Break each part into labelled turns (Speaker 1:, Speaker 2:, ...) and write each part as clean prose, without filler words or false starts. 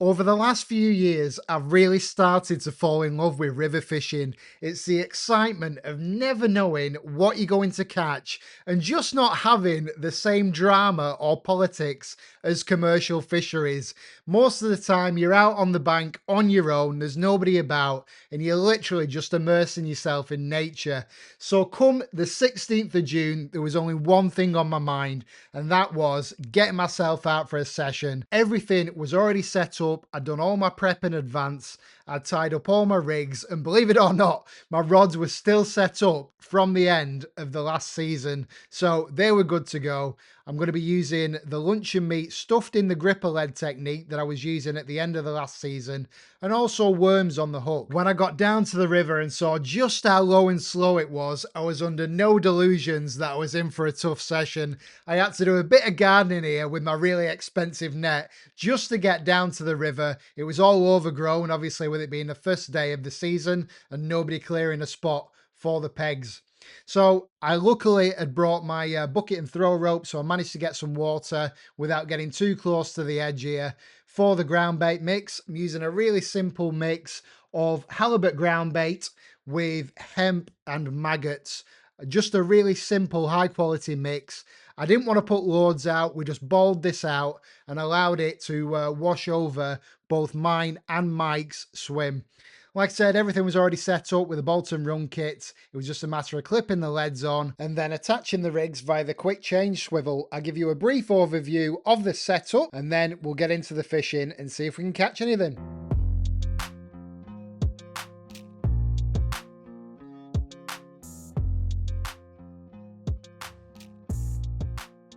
Speaker 1: Over the last few years, I've really started to fall in love with river fishing. It's the excitement of never knowing what you're going to catch and just not having the same drama or politics as commercial fisheries. Most of the time, you're out on the bank on your own, there's nobody about, and you're literally just immersing yourself in nature. So, come the 16th of June, there was only one thing on my mind, and that was getting myself out for a session. Everything was already set up. I'd done all my prep in advance. I'd tied up all my rigs, and believe it or not, my rods were still set up from the end of the last season, so they were good to go. I'm going to be using the luncheon meat stuffed in the gripper lead technique that I was using at the end of the last season, and also worms on the hook. When I got down to the river and saw just how low and slow it was, I was under no delusions that I was in for a tough session. I had to do a bit of gardening here with my really expensive net just to get down to the river. It was all overgrown, obviously, with it being the first day of the season and nobody clearing a spot for the pegs. So I luckily had brought my bucket and throw rope, so I managed to get some water without getting too close to the edge here. For the ground bait mix, I'm using a really simple mix of halibut ground bait with hemp and maggots. Just a really simple, high quality mix. I didn't want to put loads out. We just bowled this out and allowed it to wash over both mine and Mike's swim. Like I said, everything was already set up with a bolt and run kit. It was just a matter of clipping the leads on and then attaching the rigs via the quick change swivel. I'll give you a brief overview of the setup and then we'll get into the fishing and see if we can catch anything.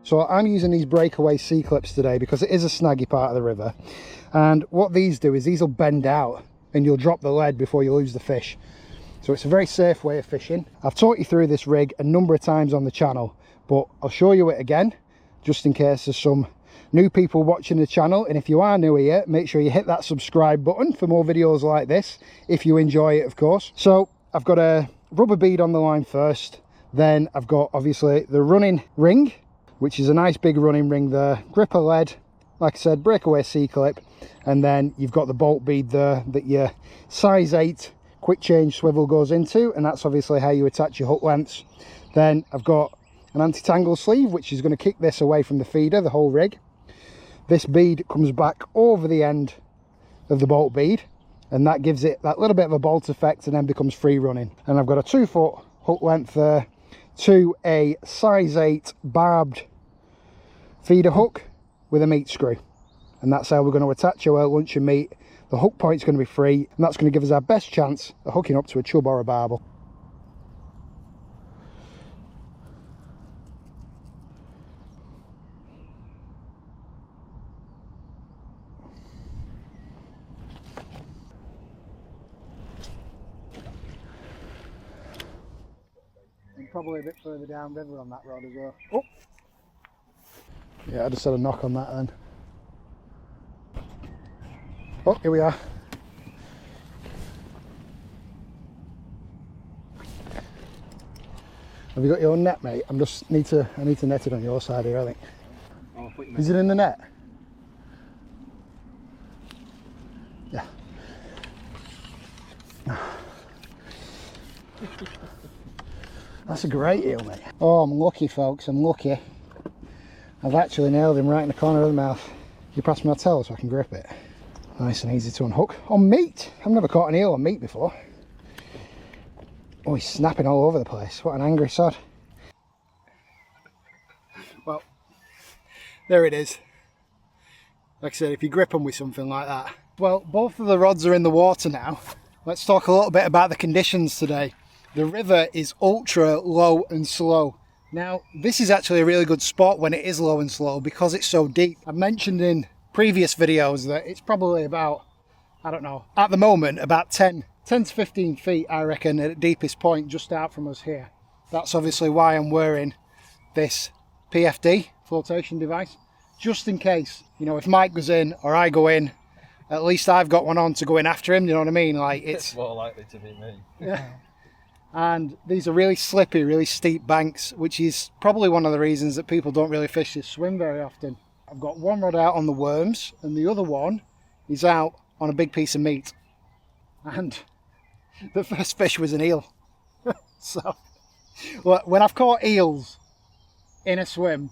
Speaker 1: So I'm using these breakaway C-clips today because it is a snaggy part of the river. And what these do is these will bend out and you'll drop the lead before you lose the fish. So it's a very safe way of fishing. I've taught you through this rig a number of times on the channel, but I'll show you it again, just in case there's some new people watching the channel. And if you are new here, make sure you hit that subscribe button for more videos like this, if you enjoy it, of course. So I've got a rubber bead on the line first. Then I've got, obviously, the running ring, which is a nice big running ring there. Gripper lead, like I said, breakaway C-clip. And then you've got the bolt bead there that your size 8 quick change swivel goes into, and that's obviously how you attach your hook lengths. Then I've got an anti-tangle sleeve, which is going to kick this away from the feeder, the whole rig. This bead comes back over the end of the bolt bead, and that gives it that little bit of a bolt effect and then becomes free running. And I've got a 2-foot hook length there to a size 8 barbed feeder hook with a meat screw. And that's how we're going to attach our luncheon meat. The hook point's going to be free, and that's going to give us our best chance of hooking up to a chub or a barbel. And probably a bit further down river on that rod as well. Oh! Yeah, I just had a knock on that then. Oh, here we are. Have you got your net, mate? I need to net it on your side here, I think. Oh, is it in the net? Yeah. That's a great eel, mate. Oh, I'm lucky, folks, I'm lucky. I've actually nailed him right in the corner of the mouth. You pass me my tail so I can grip it. Nice and easy to unhook. On meat! I've never caught an eel on meat before. Oh, he's snapping all over the place. What an angry sod. Well, there it is. Like I said, if you grip them with something like that. Well, both of the rods are in the water now. Let's talk a little bit about the conditions today. The river is ultra low and slow. Now, this is actually a really good spot when it is low and slow because it's so deep. I've mentioned in previous videos that it's probably about, I don't know, at the moment about 10 to 15 feet, I reckon, at its deepest point just out from us here. That's obviously why I'm wearing this PFD flotation device, just in case, you know, if Mike goes in or I go in, at least I've got one on to go in after him, you know what I mean? Like, it's
Speaker 2: more likely to be me.
Speaker 1: Yeah. And these are really slippy, really steep banks, which is probably one of the reasons that people don't really fish this swim very often. I've got one rod out on the worms and the other one
Speaker 2: he's out on a big piece of meat. And the first fish was an eel. So, when I've caught eels in a swim,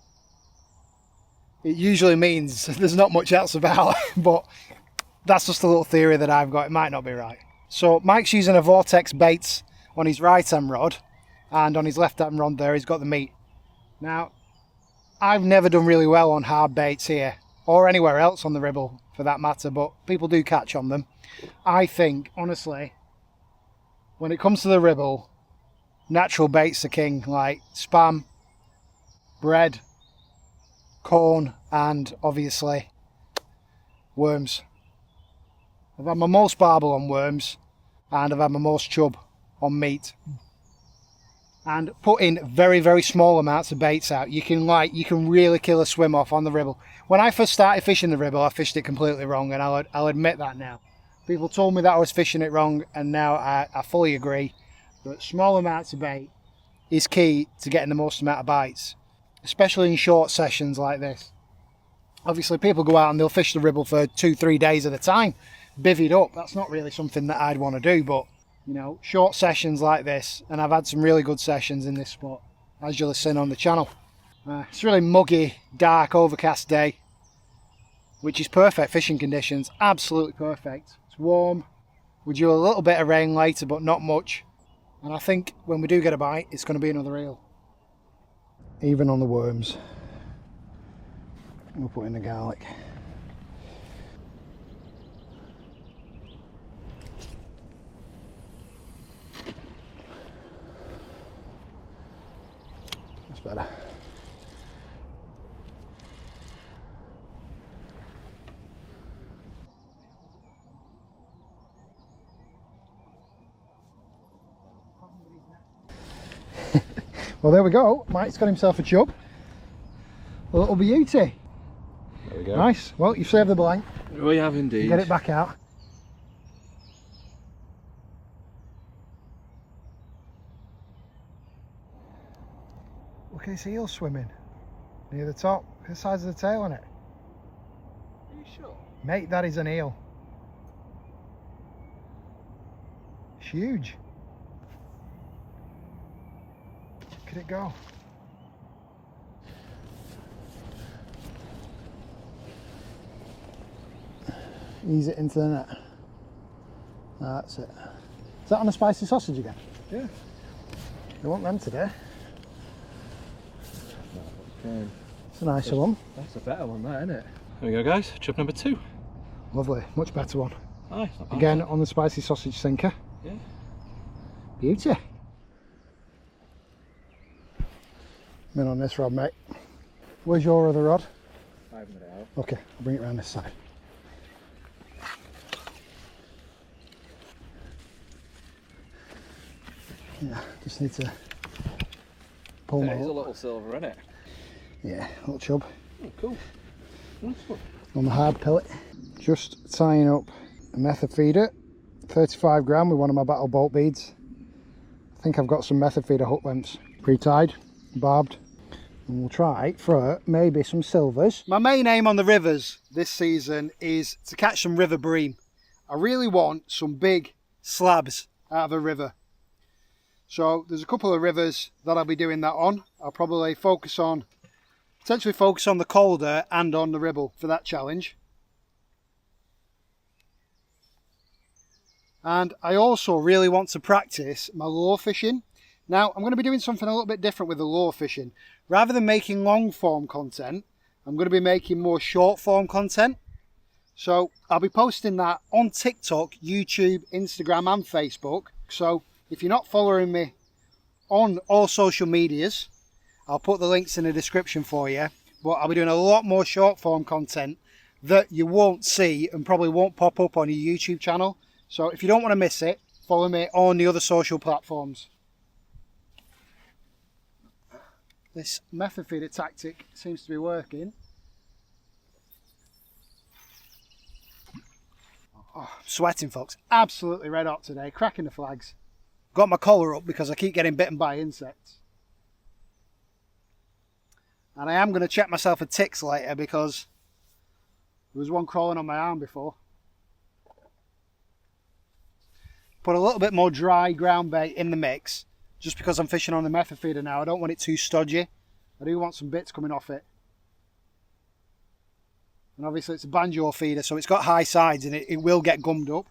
Speaker 2: it usually means there's not much else about, but that's just a little theory that I've got. It might not be right. So Mike's using a Vortex baits on his right hand rod, and on his left hand rod there he's got the meat. Now, I've never done really well on hard baits here, or anywhere else on the Ribble for that matter, but people do catch on them. I think, honestly, when it comes to the Ribble, natural baits are king, like spam, bread, corn, and obviously worms. I've had my most barbel on worms, and I've had my most chub on meat. And putting very, very small amounts of baits out, you can really kill a swim off on the Ribble. When I first started fishing the Ribble, I fished it completely wrong, and I'll admit that now. People told me that I was fishing it wrong, and now I fully agree that small amounts of bait is key to getting the most amount of bites, especially in short sessions like this. Obviously, people go out and they'll fish the Ribble for 2-3 days at a time, bivvied up. That's not really something that I'd want to do, but you know, short sessions like this, and I've had some really good sessions in this spot, as you'll have seen on the channel. It's a really muggy, dark, overcast day, which is perfect fishing conditions, absolutely perfect. It's warm, we do a little bit of rain later, but not much, and I think when we do get a bite, it's going to be another eel. Even on the worms, we'll put in the garlic. Better. Well, there we go. Mike's got himself a chub. A little beauty.
Speaker 3: There we go.
Speaker 2: Nice. Well, you've saved the blank.
Speaker 3: We have indeed.
Speaker 2: Get it back out. Look at this eel swimming near the top. Look at the size of the tail on it.
Speaker 3: Are you sure?
Speaker 2: Mate, that is an eel. It's huge. Look at it go. Ease it into the net. That's it. Is that on a spicy sausage again?
Speaker 3: Yeah.
Speaker 2: They want them today.
Speaker 3: Okay.
Speaker 2: It's a nicer one.
Speaker 3: That's a better one, that, isn't it? There we go, guys. Chub number 2.
Speaker 2: Lovely, much better one.
Speaker 3: Aye, not bad.
Speaker 2: Again on the spicy sausage sinker.
Speaker 3: Yeah.
Speaker 2: Beauty. I'm in on this rod, mate. Where's your other rod?
Speaker 3: I haven't got it out.
Speaker 2: Okay, I'll bring it around this side. Yeah, just need to pull my
Speaker 3: There's a
Speaker 2: hook.
Speaker 3: little silver in it.
Speaker 2: Yeah, little chub.
Speaker 3: Oh, cool. Nice one.
Speaker 2: On the hard pellet. Just tying up a method feeder, 35 gram with one of my battle bolt beads. I think I've got some method feeder hook lengths pre-tied, barbed, and we'll try for maybe some silvers. My main aim on the rivers this season is to catch some river bream. I really want some big slabs out of a river. So there's a couple of rivers that I'll be doing that on. I'll probably potentially focus on the Calder and on the Ribble for that challenge. And I also really want to practice my lure fishing. Now, I'm going to be doing something a little bit different with the lure fishing. Rather than making long form content, I'm going to be making more short form content. So I'll be posting that on TikTok, YouTube, Instagram and Facebook. So if you're not following me on all social medias, I'll put the links in the description for you. But I'll be doing a lot more short form content that you won't see and probably won't pop up on your YouTube channel. So if you don't want to miss it, follow me on the other social platforms. This method feeder tactic seems to be working. Oh, I'm sweating, folks. Absolutely red hot today. Cracking the flags. Got my collar up because I keep getting bitten by insects. And I am going to check myself for ticks later because there was one crawling on my arm before. put a little bit more dry ground bait in the mix, just because I'm fishing on the method feeder now. I don't want it too stodgy. I do want some bits coming off it. And obviously it's a banjo feeder, so it's got high sides and it will get gummed up.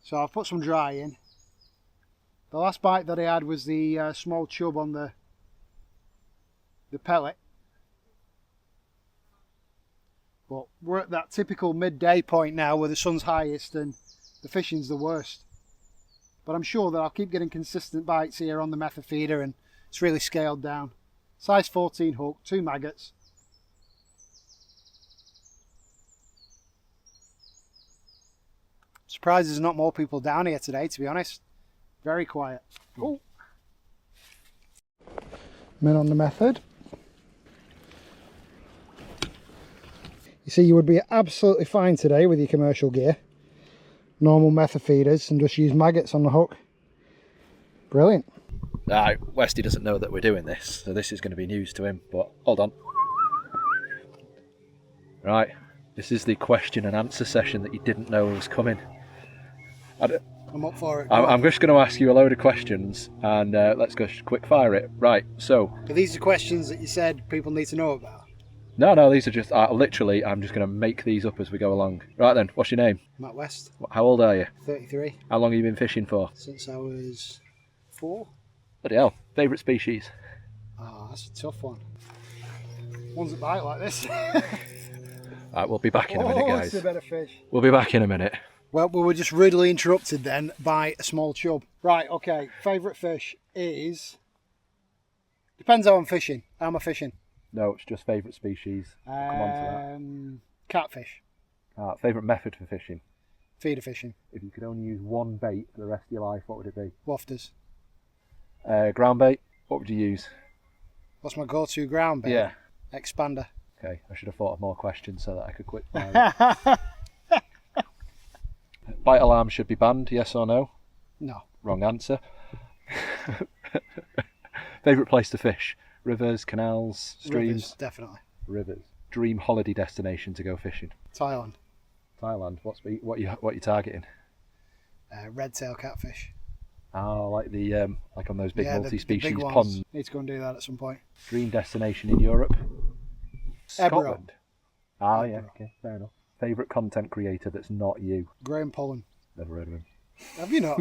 Speaker 2: So I've put some dry in. The last bite that I had was the small chub on the pellet. But we're at that typical midday point now where the sun's highest and the fishing's the worst. But I'm sure that I'll keep getting consistent bites here on the method feeder, and it's really scaled down. Size 14 hook, 2 maggots. Surprised there's not more people down here today, to be honest. Very quiet. Oh. I'm in on the method. You see, you would be absolutely fine today with your commercial gear. Normal method feeders, and just use maggots on the hook. Brilliant.
Speaker 3: Westy doesn't know that we're doing this, so this is going to be news to him, but hold on. Right, this is the question and answer session that you didn't know was coming.
Speaker 2: I'm up for it.
Speaker 3: I'm just going to ask you a load of questions, and let's go quick fire it. Right, so...
Speaker 2: Are these the questions that you said people need to know about?
Speaker 3: No, these are just... literally, I'm just going to make these up as we go along. Right then, what's your name?
Speaker 2: Matt West.
Speaker 3: How old are you?
Speaker 2: 33.
Speaker 3: How long have you been fishing for?
Speaker 2: Since I was 4.
Speaker 3: Bloody hell. Favourite species?
Speaker 2: Oh, that's a tough one. Ones that bite like this.
Speaker 3: Right, we'll be back in a minute, guys.
Speaker 2: It's a better fish.
Speaker 3: We'll be back in a minute.
Speaker 2: Well, we were just rudely interrupted then by a small chub. Right, okay. Favourite fish is... Depends how I'm fishing. How am I fishing?
Speaker 3: No, it's just favourite species. Come on to that.
Speaker 2: Catfish.
Speaker 3: Favourite method for fishing?
Speaker 2: Feeder fishing.
Speaker 3: If you could only use one bait for the rest of your life, what would it be?
Speaker 2: Wafters.
Speaker 3: Ground bait, what would you use?
Speaker 2: What's my go-to ground bait?
Speaker 3: Yeah.
Speaker 2: Expander.
Speaker 3: Okay, I should have thought of more questions so that I could quick fire. Bite alarm should be banned, yes or no?
Speaker 2: No.
Speaker 3: Wrong answer. Favourite place to fish? Rivers, canals, streams?
Speaker 2: Rivers, definitely.
Speaker 3: Rivers. Dream holiday destination to go fishing?
Speaker 2: Thailand.
Speaker 3: Thailand. What you targeting?
Speaker 2: Red tail catfish.
Speaker 3: Oh, like the like on those big multi-species
Speaker 2: the big
Speaker 3: ponds.
Speaker 2: Need to go and do that at some point.
Speaker 3: Dream destination in Europe?
Speaker 2: Edinburgh.
Speaker 3: Scotland. Ah, yeah, okay, fair enough. Favourite content creator that's not you?
Speaker 2: Graham Pullen.
Speaker 3: Never heard of him.
Speaker 2: Have you not?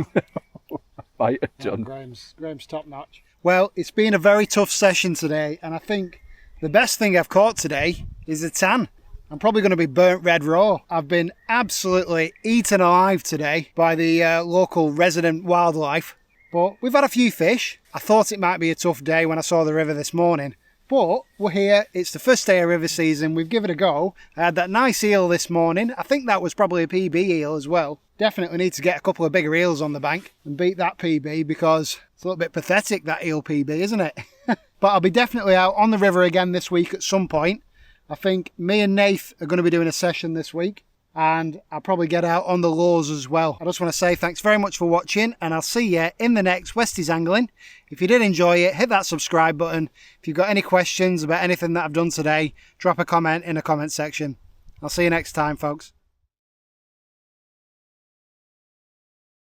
Speaker 3: Right, John.
Speaker 2: Graham's top notch. Well, it's been a very tough session today, and I think the best thing I've caught today is a tan. I'm probably going to be burnt red raw. I've been absolutely eaten alive today by the local resident wildlife. But we've had a few fish. I thought it might be a tough day when I saw the river this morning. But we're here. It's the first day of river season. We've given it a go. I had that nice eel this morning. I think that was probably a PB eel as well. Definitely need to get a couple of bigger eels on the bank and beat that PB, because it's a little bit pathetic, that eel PB, isn't it? But I'll be definitely out on the river again this week at some point. I think me and Nath are going to be doing a session this week, and I'll probably get out on the lures as well. I just want to say thanks very much for watching, and I'll see you in the next Westies Angling. If you did enjoy it, hit that subscribe button. If you've got any questions about anything that I've done today, drop a comment in the comment section. I'll see you next time, folks.